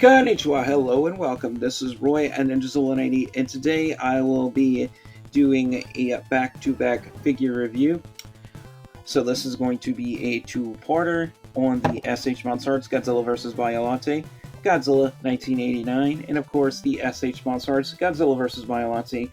Konnichiwa, hello and welcome. This is Roy and Ninja90, and today I will be doing a back-to-back figure review. So this is going to be a two-parter on the S.H.MonsterArts Godzilla vs. Biollante Godzilla 1989, and of course the S.H.MonsterArts Godzilla vs. Biollante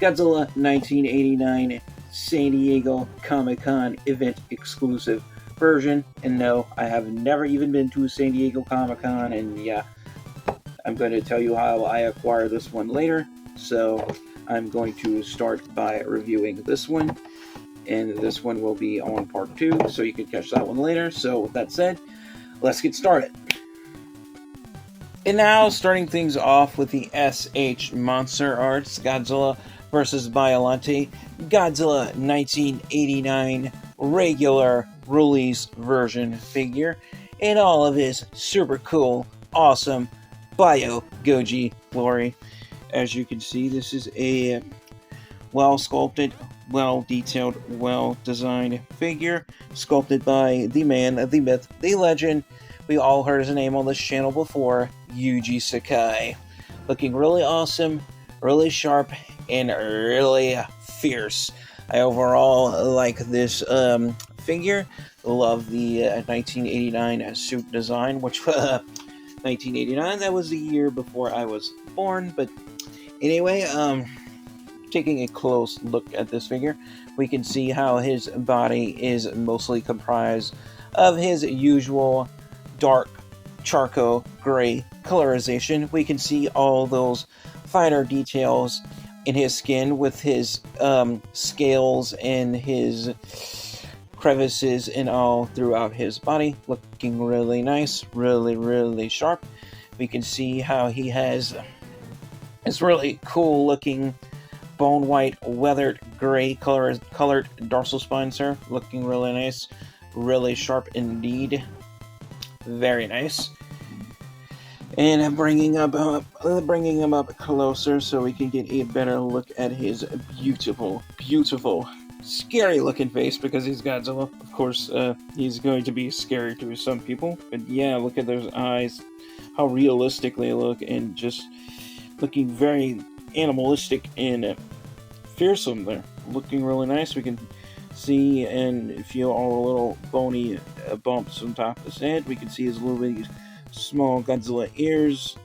Godzilla 1989 San Diego Comic-Con event exclusive version. And no, I have never even been to a San Diego Comic-Con, and yeah, I'm going to tell you how I acquired this one later. So I'm going to start by reviewing this one, and this one will be on part 2, so you can catch that one later. So with that said, let's get started. And now, starting things off with the S.H.MonsterArts Godzilla vs. Biollante Godzilla 1989 regular release version figure in all of his super cool, awesome Bio Goji glory. As you can see, this is a well sculpted, well detailed, well designed figure sculpted by the man, the myth, the legend. We all heard his name on this channel before, Yuji Sakai. Looking really awesome, really sharp, and really fierce. I overall like this figure. Love the 1989 suit design, which 1989, that was the year before I was born. But anyway, taking a close look at this figure, we can see how his body is mostly comprised of his usual dark charcoal gray colorization. We can see all those finer details in his skin with his scales and his crevices and all throughout his body, looking really nice, really sharp. We can see how he has this really cool looking bone white weathered gray colored dorsal spine, sir. Looking really nice, really sharp indeed. Very nice. And bringing him up closer so we can get a better look at his beautiful, scary looking face, because he's Godzilla. Of course, he's going to be scary to some people. But yeah, look at those eyes, how realistic they look, and just looking very animalistic and fearsome there. Looking really nice. We can see and feel all the little bony bumps on top of his head. We can see his little bitty small Godzilla ears,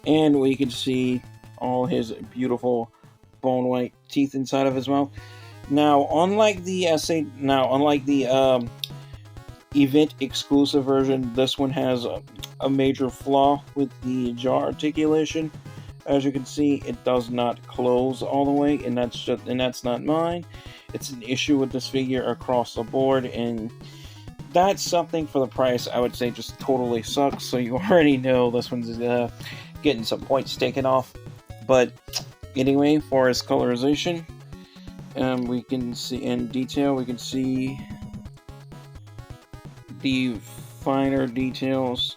and we can see all his beautiful bone white teeth inside of his mouth. Now, unlike the event exclusive version, this one has a major flaw with the jaw articulation. As you can see, it does not close all the way, and that's not mine. It's an issue with this figure across the board, and that's something for the price I would say just totally sucks. So you already know this one's getting some points taken off. But anyway, for his colorization, we can see in detail, we can see the finer details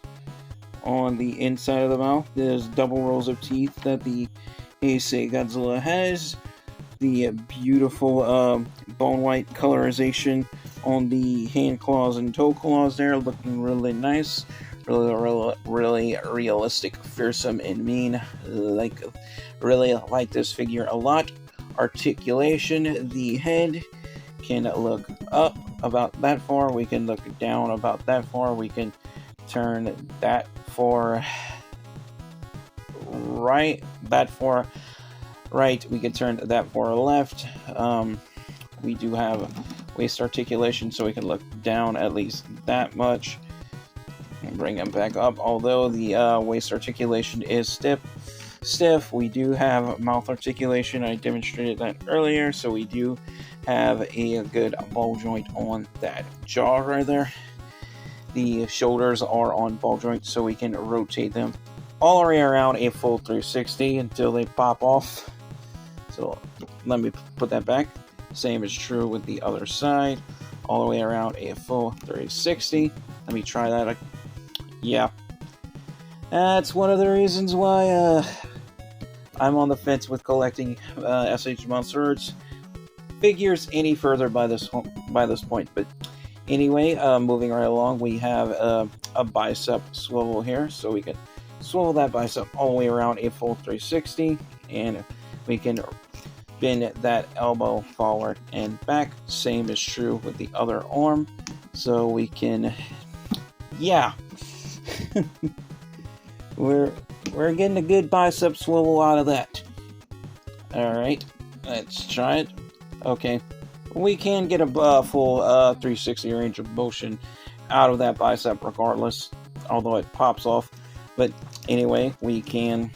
on the inside of the mouth. There's double rows of teeth that the Heisei Godzilla has. The beautiful bone white colorization on the hand claws and toe claws there, looking really nice. Really realistic, fearsome, and mean. Really like this figure a lot. Articulation, the head can look up about that far. We can look down about that far. We can turn that far right, that far right. We can turn that far left. We do have waist articulation, so we can look down at least that much and bring him back up. Although the waist articulation is stiff, we do have mouth articulation. I demonstrated that earlier, so we do have a good ball joint on that jaw right there. The shoulders are on ball joints, so we can rotate them all the way around a full 360 until they pop off. So let me put that back. Same is true with the other side, all the way around a full 360. Let me try that. Yeah, that's one of the reasons why I'm on the fence with collecting S.H.MonsterArts figures any further by this point. But Anyway, moving right along, we have a bicep swivel here, so we can swivel that bicep all the way around a full 360, and we can bend that elbow forward and back. Same is true with the other arm, so we can, yeah, we're getting a good bicep swivel out of that. All right, let's try it. Okay, we can get a full 360 range of motion out of that bicep regardless, although it pops off. But anyway, we can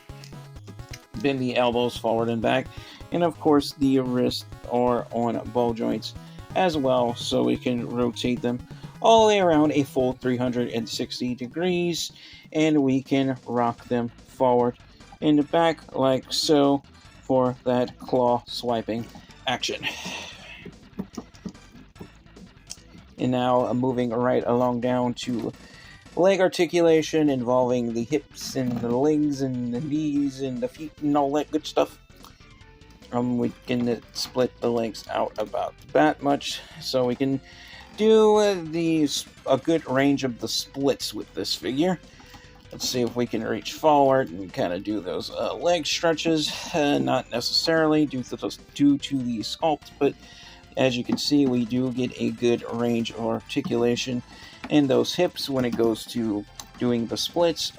bend the elbows forward and back, and of course the wrists are on ball joints as well, so we can rotate them all the way around a full 360 degrees, and we can rock them forward and back like so for that claw swiping action. And now moving right along down to leg articulation, involving the hips and the legs and the knees and the feet and all that good stuff. We can split the legs out about that much, so we can do a good range of the splits with this figure. Let's see if we can reach forward and kind of do those leg stretches. Not necessarily due to the sculpt, but as you can see, we do get a good range of articulation in those hips when it goes to doing the splits.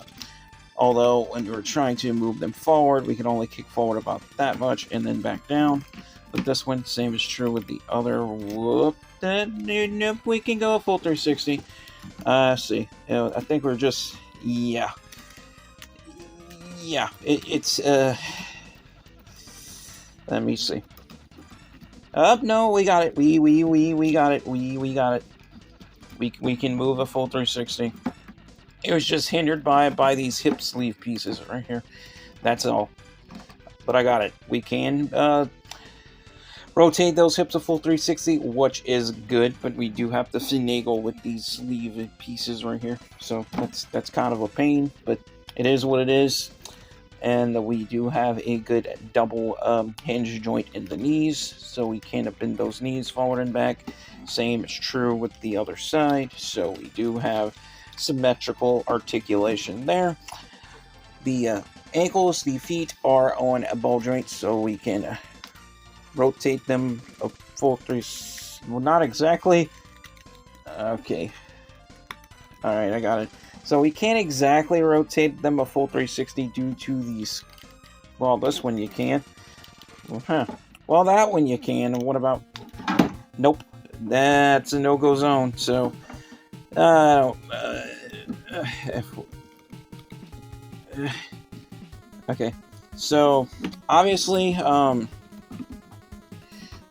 Although when we're trying to move them forward, we can only kick forward about that much and then back down. But this one, same is true with the other. Whoop! Nope, we can go full 360. See, I think we're just, yeah. It's let me see. No, we got it. We got it. We got it. We can move a full 360. It was just hindered by these hip sleeve pieces right here. That's all. But I got it. We can rotate those hips a full 360, which is good, but we do have to finagle with these sleeve pieces right here. So that's kind of a pain, but it is what it is. And we do have a good double hinge joint in the knees, so we can bend those knees forward and back. Same is true with the other side, so we do have symmetrical articulation there. The ankles, the feet are on a ball joint, so we can rotate them a full well, not exactly. Okay. Alright, I got it. So we can't exactly rotate them a full 360 due to these. Well, this one you can. Well, that one you can. And what about? Nope. That's a no-go zone. So, okay. So, obviously,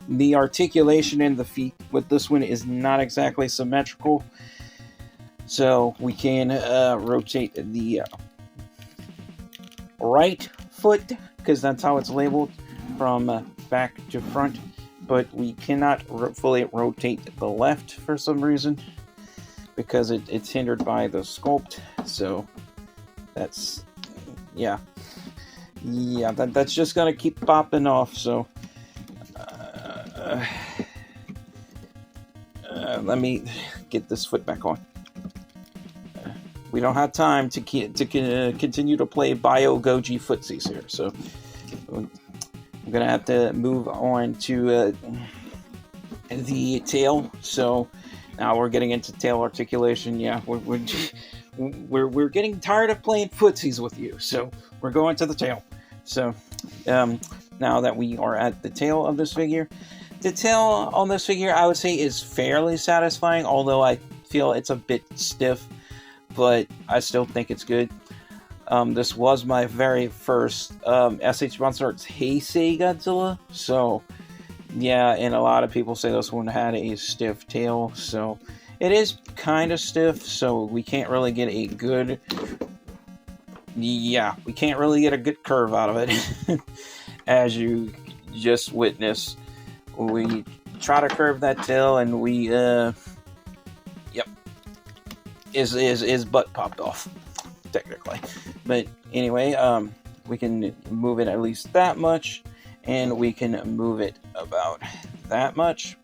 the articulation in the feet with this one is not exactly symmetrical. So we can rotate the right foot, because that's how it's labeled, from back to front. But we cannot fully rotate the left for some reason, because it's hindered by the sculpt. So that's, yeah, that's just going to keep popping off. So let me get this foot back on. We don't have time to continue to play Biollante footsies here, so I'm gonna have to move on to the tail. So now we're getting into tail articulation. Yeah, we're getting tired of playing footsies with you, so we're going to the tail. So now that we are at the tail of this figure, the tail on this figure I would say is fairly satisfying, although I feel it's a bit stiff. But I still think it's good. This was my very first S.H.MonsterArts Heisei Godzilla, so yeah, and a lot of people say this one had a stiff tail, so it is kind of stiff, so we can't really get a good, curve out of it. As you just witnessed, we try to curve that tail, and we is butt popped off, technically. But anyway, we can move it at least that much, and we can move it about that much.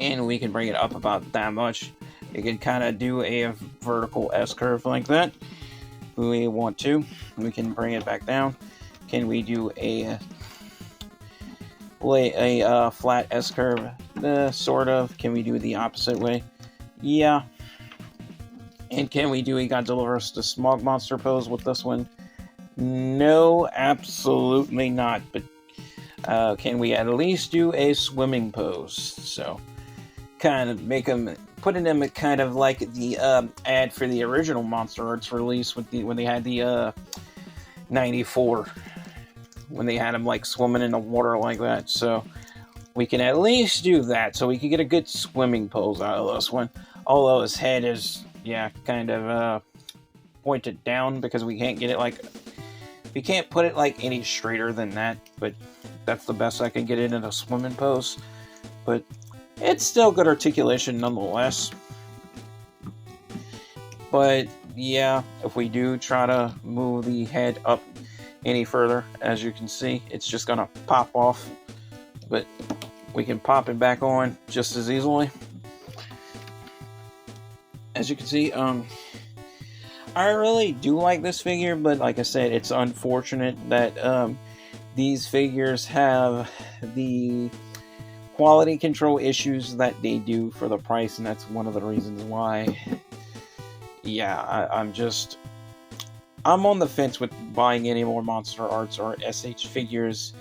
and we can bring it up about that much. We can kind of do a vertical S-curve like that if we want to. We can bring it back down. Can we do a flat S-curve? Sort of. Can we do it the opposite way? Yeah. And can we do a Godzilla vs. the Smog Monster pose with this one? No, absolutely not. But can we at least do a swimming pose? So, kind of make them, putting them kind of like the ad for the original Monster Arts release with when they had the 94, when they had him like swimming in the water like that. So we can at least do that, so we can get a good swimming pose out of this one. Although his head is, yeah, kind of pointed down because we can't get it like, we can't put it like any straighter than that. But that's the best I can get it in a swimming pose. But it's still good articulation nonetheless. But yeah, if we do try to move the head up any further, as you can see, it's just gonna pop off. But we can pop it back on just as easily. As you can see, I really do like this figure, but like I said, it's unfortunate that these figures have the quality control issues that they do for the price, and that's one of the reasons why. Yeah, I'm on the fence with buying any more Monster Arts or SH figures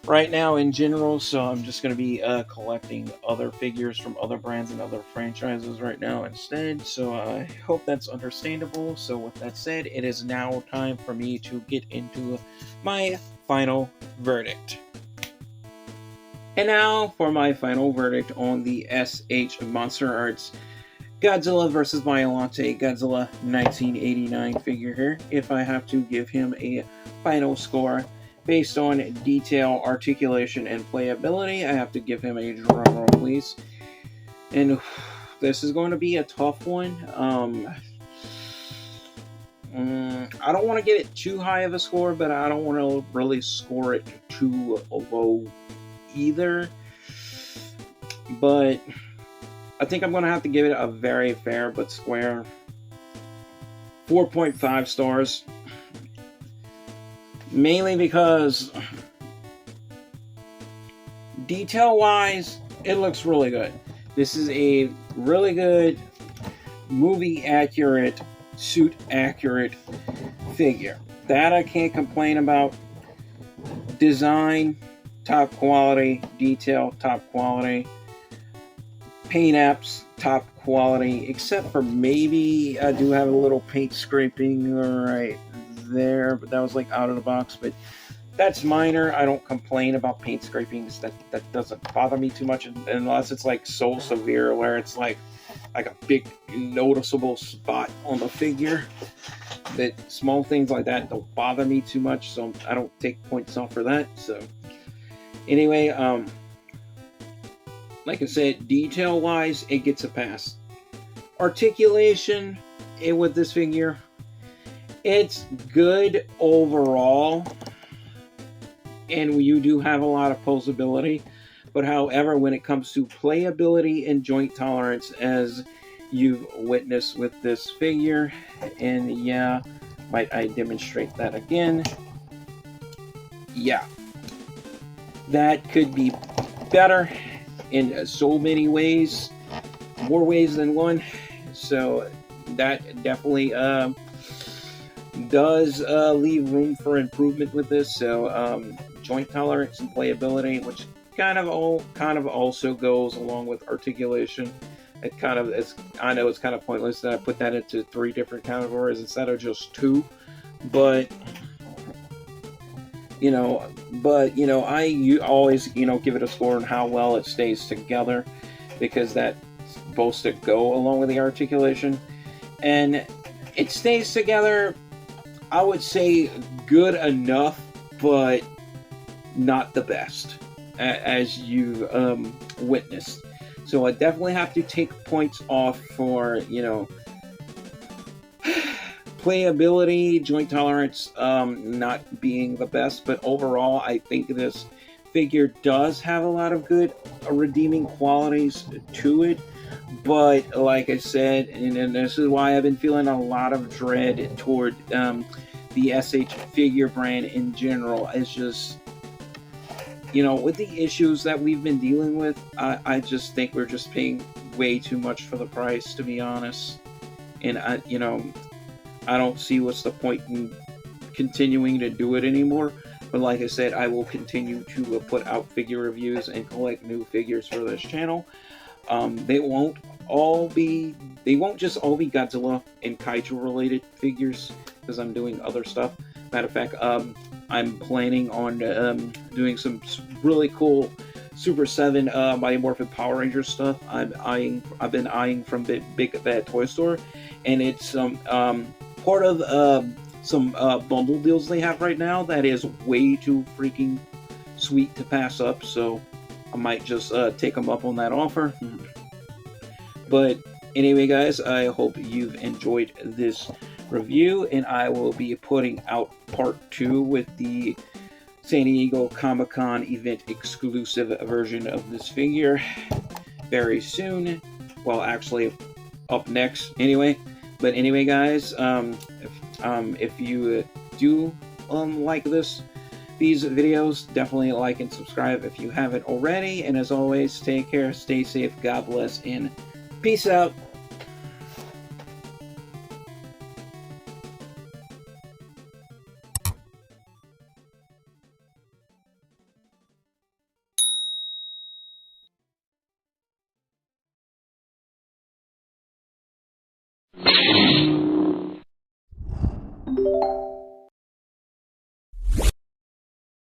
right now in general, so I'm just going to be collecting other figures from other brands and other franchises right now instead, so I hope that's understandable. So with that said, it is now time for me to get into my final verdict. And now for my final verdict on the S.H.MonsterArts Godzilla vs. Biollante Godzilla 1989 figure here. If I have to give him a final score based on detail, articulation, and playability, I have to give him a drum roll, please. And this is going to be a tough one. I don't want to get it too high of a score, but I don't want to really score it too low either. But I think I'm going to have to give it a very fair but square 4.5 stars. Mainly because detail-wise, it looks really good. This is a really good movie-accurate, suit-accurate figure. That I can't complain about. Design, top quality. Detail, top quality. Paint apps, top quality. Except for maybe I do have a little paint scraping right there, but that was like out of the box. But that's minor. I don't complain about paint scrapings. That doesn't bother me too much unless it's like so severe where it's like a big noticeable spot on the figure. That small things like that don't bother me too much, so I don't take points off for that. So anyway, like I said, detail wise, it gets a pass. Articulation with this figure, it's good overall, and you do have a lot of posability. But however, when it comes to playability and joint tolerance, as you've witnessed with this figure, and yeah, might I demonstrate that again? Yeah, that could be better in so many ways, more ways than one. So that definitely does leave room for improvement with this. So joint tolerance and playability, which kind of also goes along with articulation. It kind of is. I know it's kind of pointless that I put that into 3 different categories instead of just 2, but I always give it a score on how well it stays together, because that's supposed to go along with the articulation, and it stays together. I would say good enough, but not the best, as you've witnessed. So I definitely have to take points off for, playability, joint tolerance not being the best. But overall, I think this figure does have a lot of good redeeming qualities to it, but like I said, and this is why I've been feeling a lot of dread toward the SH figure brand in general. It's just, with the issues that we've been dealing with, I just think we're just paying way too much for the price, to be honest. And I don't see what's the point in continuing to do it anymore. But like I said, I will continue to put out figure reviews and collect new figures for this channel. They won't just all be Godzilla and Kaiju related figures, because I'm doing other stuff. Matter of fact, I'm planning on doing some really cool Super 7 Biomorphic Power Rangers stuff. I've been eyeing from Big Bad Toy Store, and it's part of some bundle deals they have right now that is way too freaking sweet to pass up. So I might just take them up on that offer. But anyway, guys, I hope you've enjoyed this review, and I will be putting out part 2 with the San Diego Comic-Con event exclusive version of this figure very soon. Well, actually, up next anyway. But anyway, guys, if you do like these videos, definitely like and subscribe if you haven't already. And as always, take care, stay safe, God bless, and peace out.